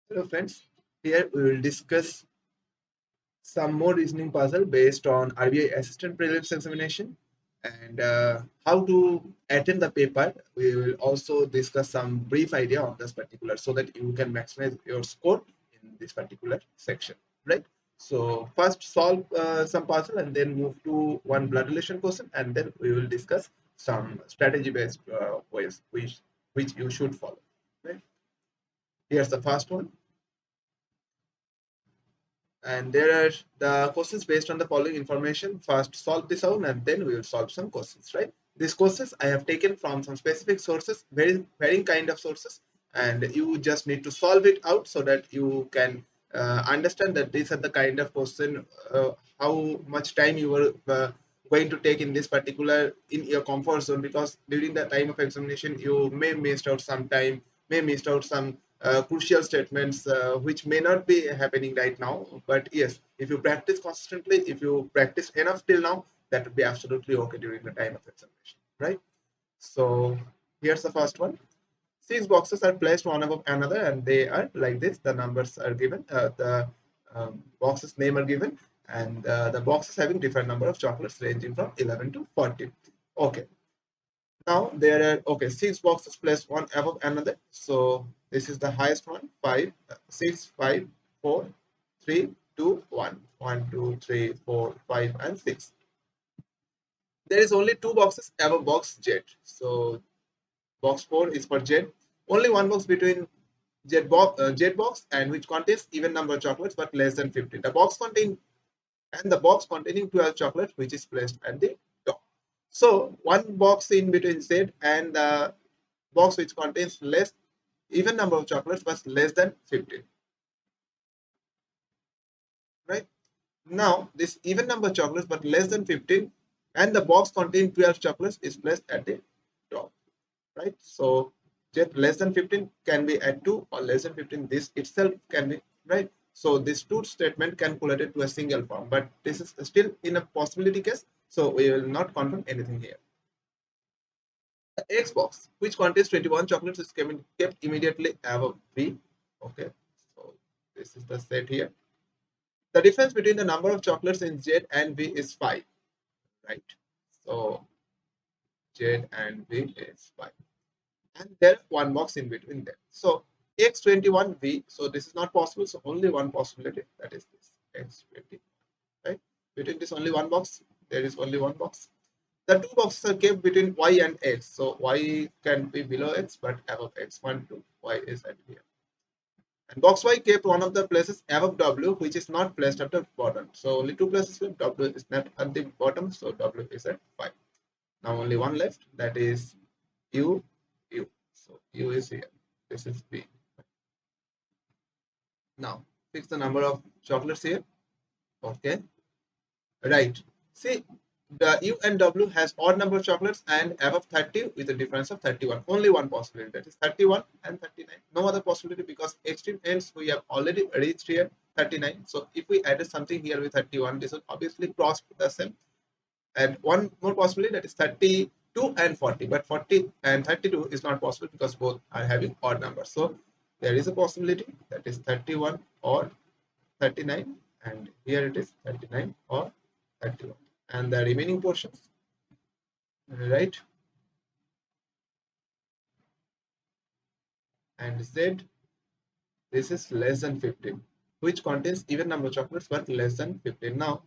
Hello friends, here we will discuss some more reasoning puzzle based on RBI Assistant Prelims examination and how to attend the paper. We will also discuss some brief idea on this particular so that you can maximize your score in this particular section, right? So first solve some puzzle and then move to one blood relation question, and then we will discuss some strategy based ways which you should follow, right? Here's the first one. And there are the questions based on the following information. First solve this out and then we will solve some questions, right? These questions I have taken from some specific sources, varying kind of sources, and you just need to solve it out so that you can understand that these are the kind of question, how much time you were going to take in this particular in your comfort zone, because during the time of examination you may missed out some time, may missed out some crucial statements which may not be happening right now. But yes, if you practice constantly, if you practice enough till now, that would be absolutely okay during the time of examination, right? So here's the first one. Six boxes are placed one above another and they are like this. The numbers are given, the boxes name are given, and the boxes having different number of chocolates ranging from 11 to 40. Okay, now there are, okay, six boxes placed one above another. So this is the highest one. 5, 6, 5, 4, 3, 2, 1. 1, 2, 3, 4, 5, and 6. There is only two boxes above box Z. So box 4 is for Z. Only one box between Z box and which contains even number of chocolates but less than 50. The box containing 12 chocolates which is placed at the top. So one box in between Z and the box which contains less even number of chocolates but less than 15, right? Now this even number of chocolates but less than 15 and the box containing 12 chocolates is placed at the top, right? So just less than 15 can be at 2 or less than 15, this itself can be, right? So this two statement can collate it to a single form, but this is still in a possibility case, so we will not confirm anything here. The X box, which contains 21 chocolates, is kept immediately above B. Okay, so this is the set here. The difference between the number of chocolates in Z and V is 5, right? So Z and V is 5. And there one box in between them. So X21V, so this is not possible, so only one possibility, that is this X20, right? Between this only one box, there is only one box. The two boxes are kept between Y and X. So Y can be below X but above X. 1, 2, Y is at here. And box Y kept one of the places above W, which is not placed at the bottom. So only two places left. W is not at the bottom, so W is at 5. Now only one left, that is U, U. So U is here. This is B. Now fix the number of chocolates here. Okay. Right. See, the U and W has odd number of chocolates and above 30 with a difference of 31. Only one possibility, that is 31 and 39. No other possibility because extreme ends we have already reached here 39. So if we added something here with 31, this will obviously cross the same. And one more possibility, that is 32 and 40. But 40 and 32 is not possible because both are having odd numbers. So there is a possibility, that is 31 or 39, and here it is 39 or 31. And the remaining portions, right? And Z, this is less than 15, which contains even number of chocolates but less than 15. Now,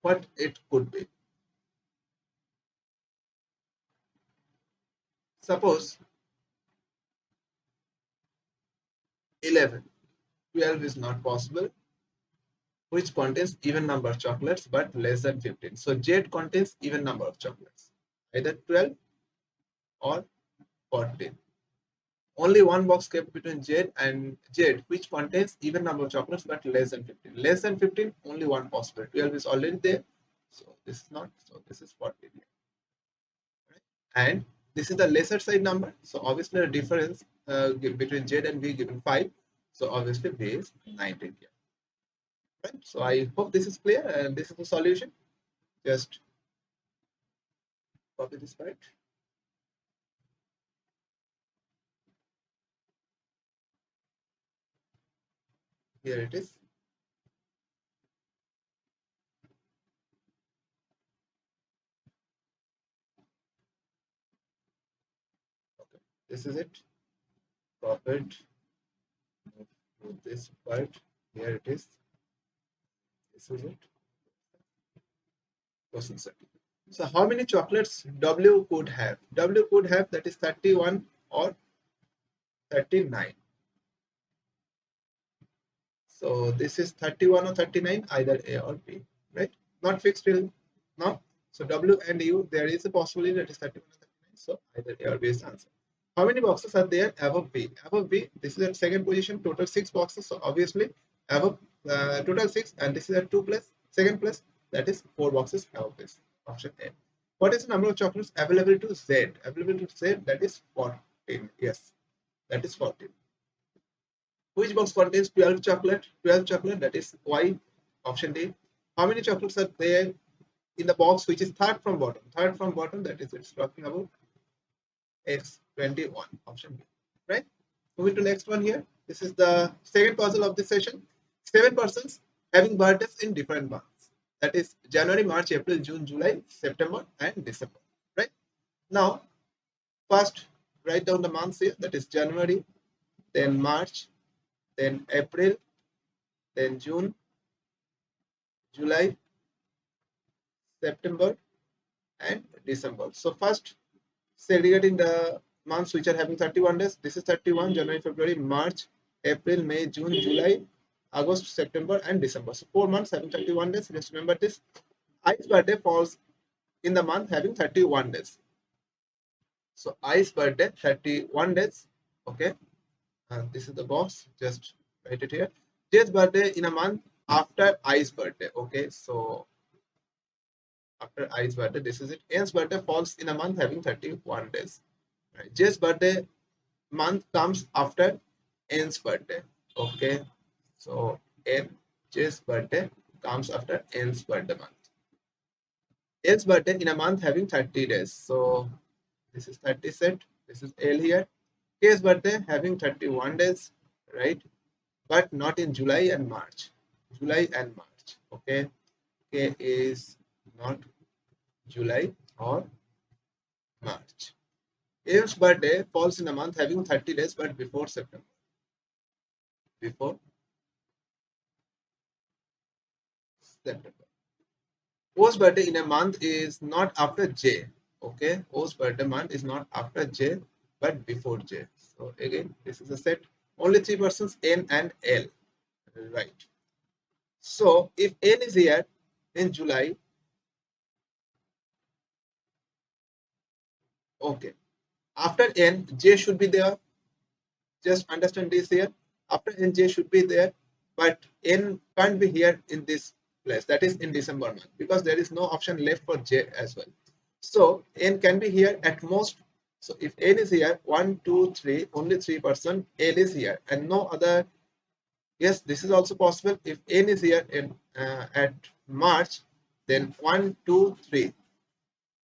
what it could be? Suppose 11, 12 is not possible, which contains even number of chocolates but less than 15. So Z contains even number of chocolates, either 12 or 14. Only one box kept between Z and Z, which contains even number of chocolates but less than 15. Less than 15, only one possible. 12 is already there, so this is not. So this is 14. Right? And this is the lesser side number. So obviously the difference between Z and V given 5. So obviously V is 19 here. Right? So I hope this is clear and this is the solution. Just copy this part. Here it is. Okay. This is it. Copied. Move to this part. Here it is. This is it. Question set. So how many chocolates W could have? W could have, that is 31 or 39. So this is 31 or 39, either A or B, right? Not fixed till now. So W and U, there is a possibility that is 31 or 39. So either A or B is the answer. How many boxes are there above B? Above B, this is at second position, total 6 boxes. So obviously above total 6, and this is at 2 plus, second plus, that is 4 boxes above this. Option A. What is the number of chocolates available to Z? Available to Z, that is 14. Yes, that is 14. Which box contains 12 chocolate? 12 chocolate, that is Y. Option D. How many chocolates are there in the box which is third from bottom? Third from bottom, that is, it's talking about X21. Option B. Right? Moving to next one here. This is the second puzzle of this session. 7 persons having birthdays in different months. That is January, March, April, June, July, September, and December. Right? Now, first write down the months here. That is January, then March, then April, then June, July, September, and December. So first, segregating the months which are having 31 days. This is 31, January, February, March, April, May, June, July, August, September, and December. So 4 months having 31 days. Just remember this. I's birthday falls in the month having 31 days. So I's birthday 31 days. Okay. And this is the box. Just write it here. J's birthday in a month after I's birthday. Okay. So after I's birthday, this is it. N's birthday falls in a month having 31 days. Right. J's birthday month comes after N's birthday. Okay. So J's birthday comes after N's birthday month. L's birthday in a month having 30 days. So this is 30 set. This is L here. K's birthday having 31 days, right? But not in July and March. July and March. Okay. K is not July or March. M's birthday falls in a month having 30 days, but before September. Before September. O's birthday in a month is not after J. Okay. O's birthday month is not after J, but before J. So again, this is a set. Only 3 persons, N and L. Right. So if N is here in July, okay. After N, J should be there. Just understand this here. After N, J should be there, but N can't be here in this place. That is in December month, because there is no option left for J as well. So N can be here at most. So if N is here, 1, 2, 3, only 3 person, L is here, and no other. Yes, this is also possible. If N is here in at March, then 1, 2, 3.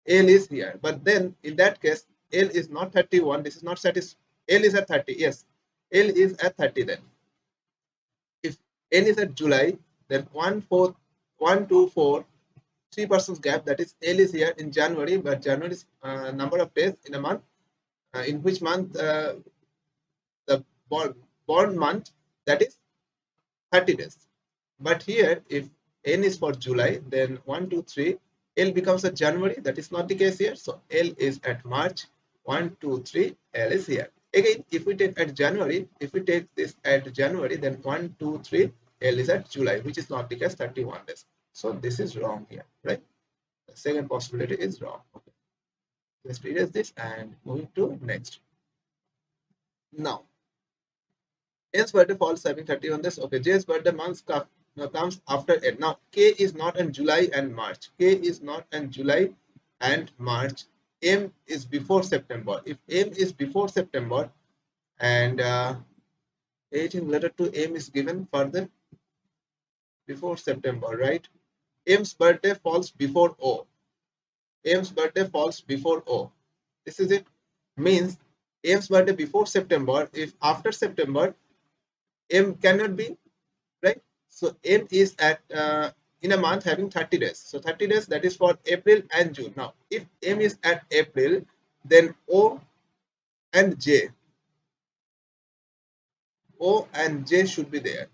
L is here, but then in that case, L is not 31. This is not satisfied. L is at 30. Yes, L is at 30 then. If N is at July, then 1, 4, 1, 2, 4, 3 persons gap. That is L is here in January, but January is number of days in a month. In which month the born month, that is 30 days. But here, if N is for July, then 1, 2, 3, L becomes a January. That is not the case here. So L is at March. 1, 2, 3, L is here. Again, if we take at January, if we take this at January, then 1, 2, 3, L is at July, which is not the case, 31 days. So this is wrong here, right? The second possibility is wrong. Okay. Let's erase this and move to next. Now, N's birthday falls having 31 days. Okay, J's birthday months comes after N. Now, K is not in July and March. K is not in July and March. M is before September. If M is before September and anything related to M is given further before September, right? M's birthday falls before O. M's birthday falls before O. This is it. Means M's birthday before September. If after September, M cannot be right? So M is at in a month having 30 days. So 30 days, that is for April and June. Now, if M is at April, then and J, O and J should be there,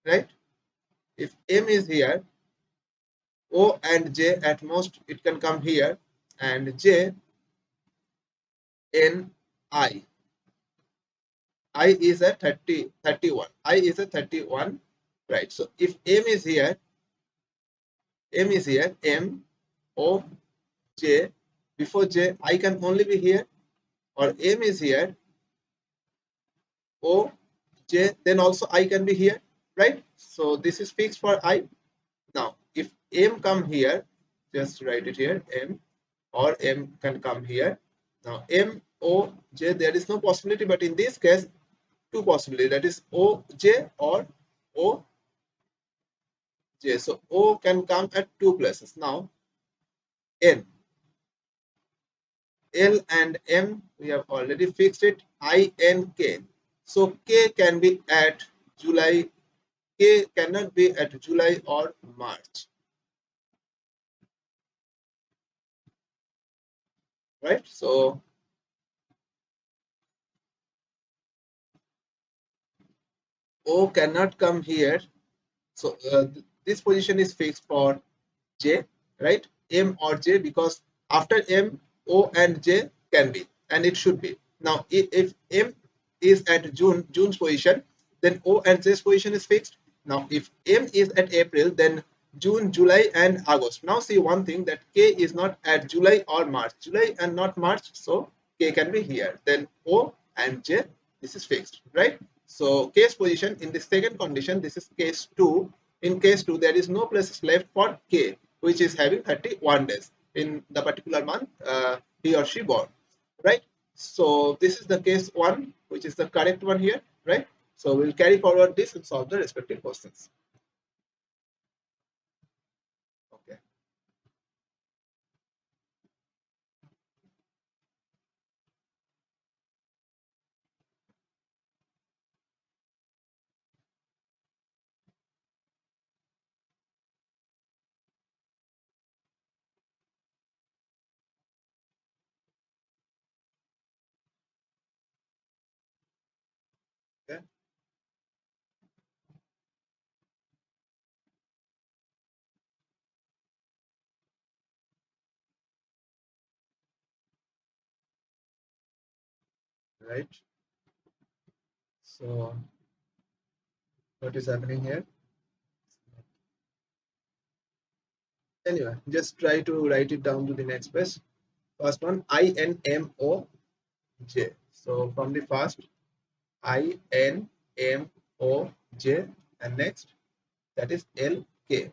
right? If M is here, O and J at most it can come here, and J, N, I is a 31. I is a 31, right? So if M is here, M, O, J, before J, I can only be here, or M is here, O, J, then also I can be here, right? So this is fixed for I. Now, if M come here, just write it here, M, or M can come here. Now, M, O, J, there is no possibility, but in this case, two possibility, that is O, J or O, J. So O can come at two places. Now, N, L and M, we have already fixed it, I, N, K. So K can be at July, K cannot be at July or March, right? So O cannot come here. So this position is fixed for J, right? M or J, because after M, O and J can be, and it should be. Now, if M is at June's position, then O and J's position is fixed. Now, if M is at April, then June, July, and August. Now, see one thing, that K is not at July or March. July and not March, so K can be here. Then O and J, this is fixed, right? So K's position in the second condition, this is case 2. In case 2, there is no places left for K, which is having 31 days in the particular month he or she born, right? So this is the case 1, which is the correct one here, right? So we'll carry forward this and solve the respective questions. Okay. Okay. Right. So what is happening here? Anyway, just try to write it down to the next page. First one, I N M O J. So from the first, I N M O J, and next, that is L K.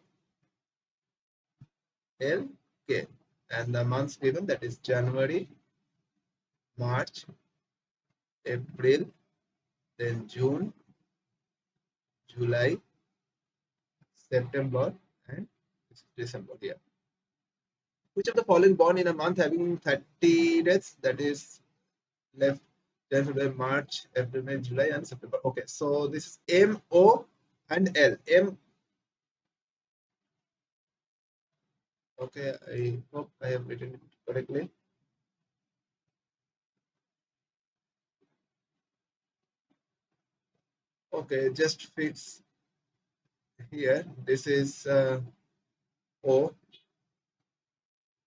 L K, and the months given, that is January, March, April, then June, July, September, and December here. Which of the following born in a month having 30 days, that is left January, March, April, May, July, and September? Okay, so this is M, O, and L. M. Okay, I hope I have written it correctly. Okay, just fix here. This is O,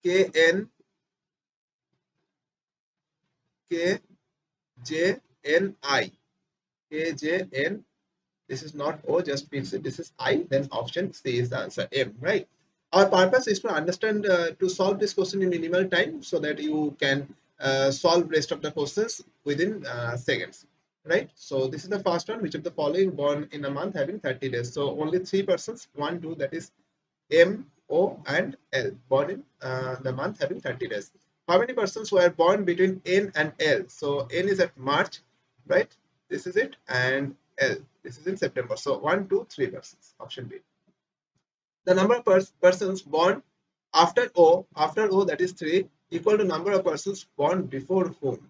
K, N, K, J, N, I. K, J, N. This is not O, just fix it. This is I, then option C is the answer, M, right? Our purpose is to understand, to solve this question in minimal time so that you can solve rest of the questions within seconds, right? So this is the first one. Which of the following born in a month having 30 days? So only 3 persons, 1, 2, that is M, O, and L, born in the month having 30 days. How many persons were born between N and L? So N is at March, right? This is it, and L, this is in September. So 1, 2, 3 persons. Option B. The number of persons born after O, that is 3, equal to number of persons born before whom?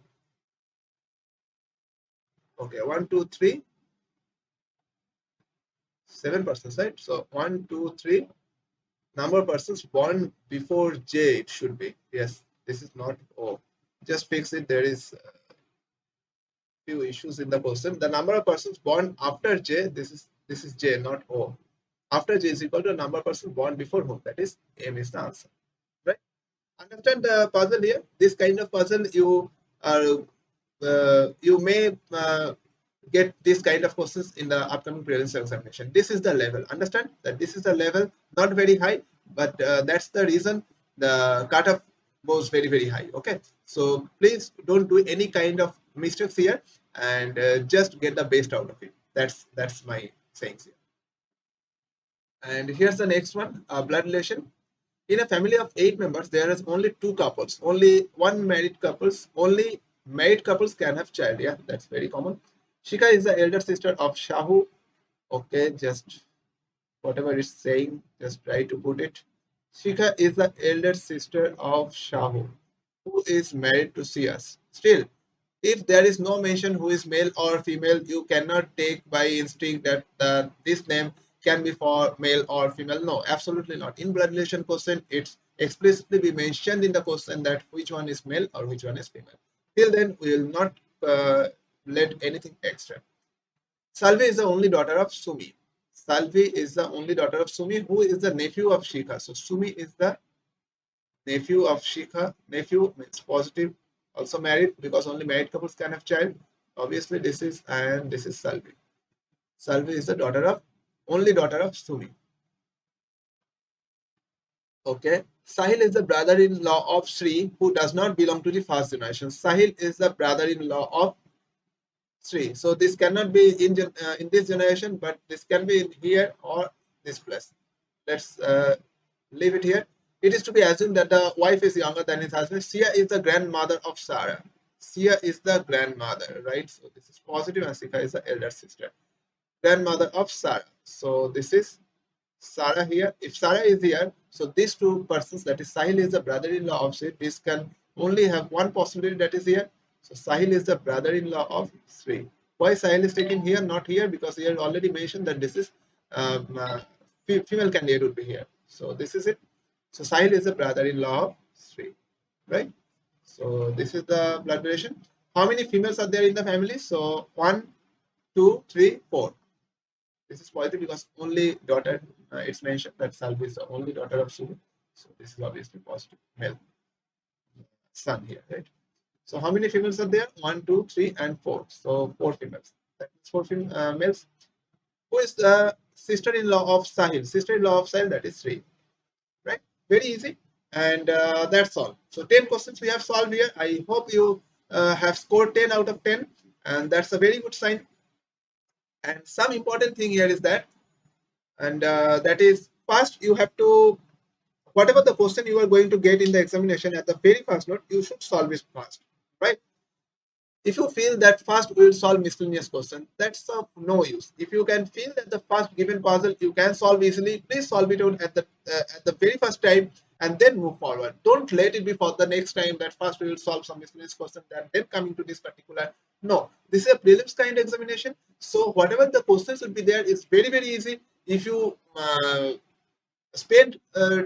Okay, 1, 2, 3. 7 persons, right? So 1, 2, 3. Number of persons born before J, it should be. Yes, this is not O. Just fix it. There is few issues in the question. The number of persons born after J, this is J, not O. After J is equal to the number of persons born before whom. That is M is the answer. Right? Understand the puzzle here? This kind of puzzle are you may get this kind of questions in the upcoming prelims examination. This is the level. Understand that this is the level, not very high, but that's the reason the cutoff goes very very high. Okay, so please don't do any kind of mistakes here, and just get the best out of it. That's my sayings here. And here's the next one: blood relation. In a family of 8 members, there is only 2 couples, only one married couples, only married couples can have child. Yeah, that's very common. Shika is the elder sister of Shahu. Okay, just whatever it's saying, just try to put it. Shika is the elder sister of Shahu, who is married to Sias. Still, if there is no mention who is male or female, you cannot take by instinct that this name can be for male or female. No, absolutely not. In blood relation question, it's explicitly be mentioned in the question that which one is male or which one is female. Till then, we will not let anything extra. Salvi is the only daughter of Sumi. Salvi is the only daughter of Sumi, who is the nephew of Shikha. So Sumi is the nephew of Shikha. Nephew means positive, also married because only married couples can have child. Obviously, this is Salvi. Salvi is the only daughter of Sumi. Okay. Sahil is the brother-in-law of Sri, who does not belong to the first generation. Sahil is the brother-in-law of Sri. So this cannot be in this generation, but this can be in here or this place. Let's leave it here. It is to be assumed that the wife is younger than his husband. Sia is the grandmother of Sarah. Sia is the grandmother, right? So this is positive, and Sika is the elder sister. Grandmother of Sarah. So this is Sarah here. If Sarah is here, so these 2 persons, that is Sahil is the brother-in-law of Sri. This can only have one possibility, that is here. So Sahil is the brother-in-law of Sri. Why Sahil is taken here, not here? Because here already mentioned that this is female candidate would be here. So this is it. So Sahil is the brother-in-law of Sri, right? So this is the blood relation. How many females are there in the family? So 1, 2, 3, 4. This is positive because only daughter, it's mentioned that Salvi is the only daughter of Sumi. So this is obviously positive, male son here, right? So how many females are there? 1, 2, 3, and 4. So 4 females. That is 4 males. Who is the sister-in-law of Sahil? Sister-in-law of Sahil, that is Sri, right? Very easy. And that's all. So 10 questions we have solved here. I hope you have scored 10 out of 10. And that's a very good sign. And some important thing here is that, and that is, first you have to, whatever the question you are going to get in the examination at the very first note, you should solve it fast, right? If you feel that first we will solve miscellaneous question, that's of no use. If you can feel that the first given puzzle you can solve easily, please solve it out at the very first time and then move forward. Don't let it be for the next time that first we will solve some miscellaneous question and then coming to this particular. No, this is a prelims kind of examination. So whatever the questions will be there is very very easy. If you spend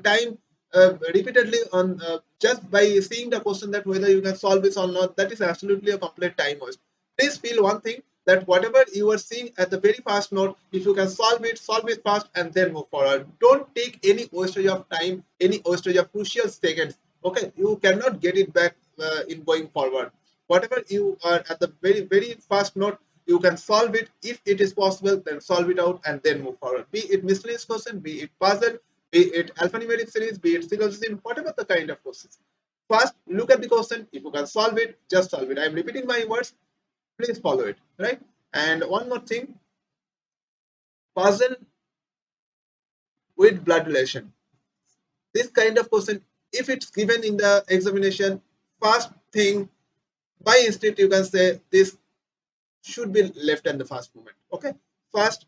time repeatedly on just by seeing the question that whether you can solve this or not, that is absolutely a complete time waste. Please feel one thing, that whatever you are seeing at the very first note, if you can solve it fast and then move forward. Don't take any wastage of time, any wastage of crucial seconds. Okay, you cannot get it back in going forward. Whatever you are at the very very first note, you can solve it. If it is possible, then solve it out and then move forward. Be it miscellaneous question, be it puzzle, be it alphanumeric series, be it single system, whatever the kind of questions. First, look at the question. If you can solve it, just solve it. I am repeating my words. Please follow it, right? And one more thing, puzzle with blood relation. This kind of question, if it's given in the examination, first thing, by instinct, you can say this should be left in the first moment. Okay, first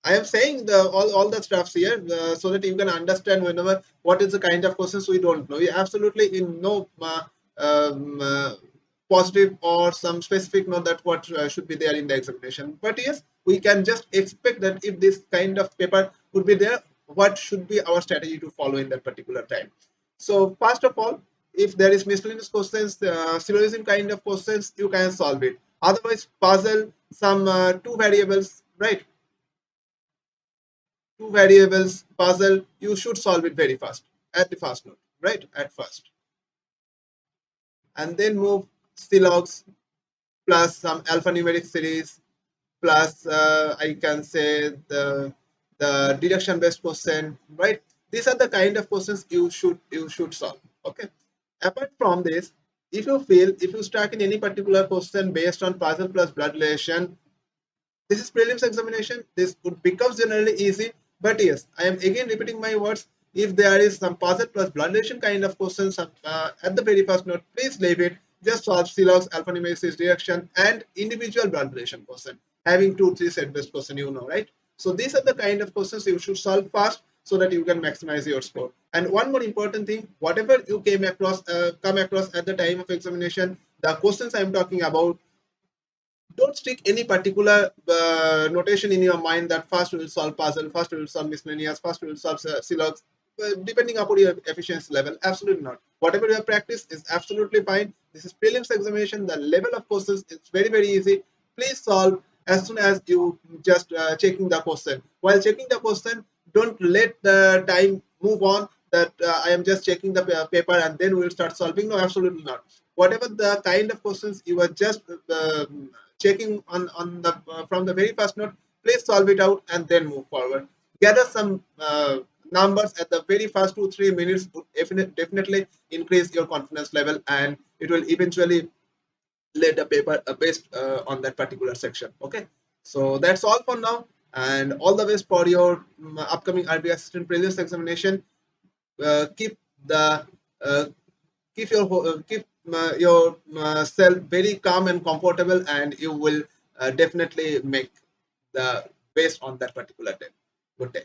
I am saying all the stuffs here so that you can understand whenever what is the kind of questions we don't know. We absolutely in no positive or some specific note that what should be there in the examination. But yes, we can just expect that if this kind of paper would be there, what should be our strategy to follow in that particular time. So first of all, if there is miscellaneous questions, syllogism kind of questions, you can solve it. Otherwise, puzzle, some two variables, right? Two variables puzzle, you should solve it very fast at the first note, right? At first, and then move Silogs plus some alphanumeric series plus I can say the deduction based question, right? These are the kind of questions you should solve. Okay. Apart from this, if you stuck in any particular question based on puzzle plus blood relation, this is prelims examination. This would becomes generally easy, but yes, I am again repeating my words. If there is some puzzle plus blood relation kind of questions at the very first note, please leave it. Just solve Silox, alphanumeric reaction, and individual blood relation question. Having 2, 3 set based question, you know, right? So these are the kind of questions you should solve fast so that you can maximize your score. And one more important thing, whatever you come across at the time of examination, the questions I am talking about, don't stick any particular notation in your mind that first we will solve puzzle, first we will solve miscellaneous, first we will solve silogs, depending upon your efficiency level. Absolutely not. Whatever you have practiced is absolutely fine. This is prelims examination. The level of questions is very, very easy. Please solve as soon as you just checking the question. While checking the question, don't let the time move on that I am just checking the paper and then we will start solving. No, absolutely not. Whatever the kind of questions you are just checking on the from the very first note, please solve it out and then move forward. Gather some numbers at the very first 2 3 minutes would definitely increase your confidence level, and it will eventually lay the paper based on that particular section. Okay, so that's all for now, and all the best for your upcoming RBI assistant prelims examination. Keep the keep your self very calm and comfortable, and you will definitely make the based on that particular day. Good day.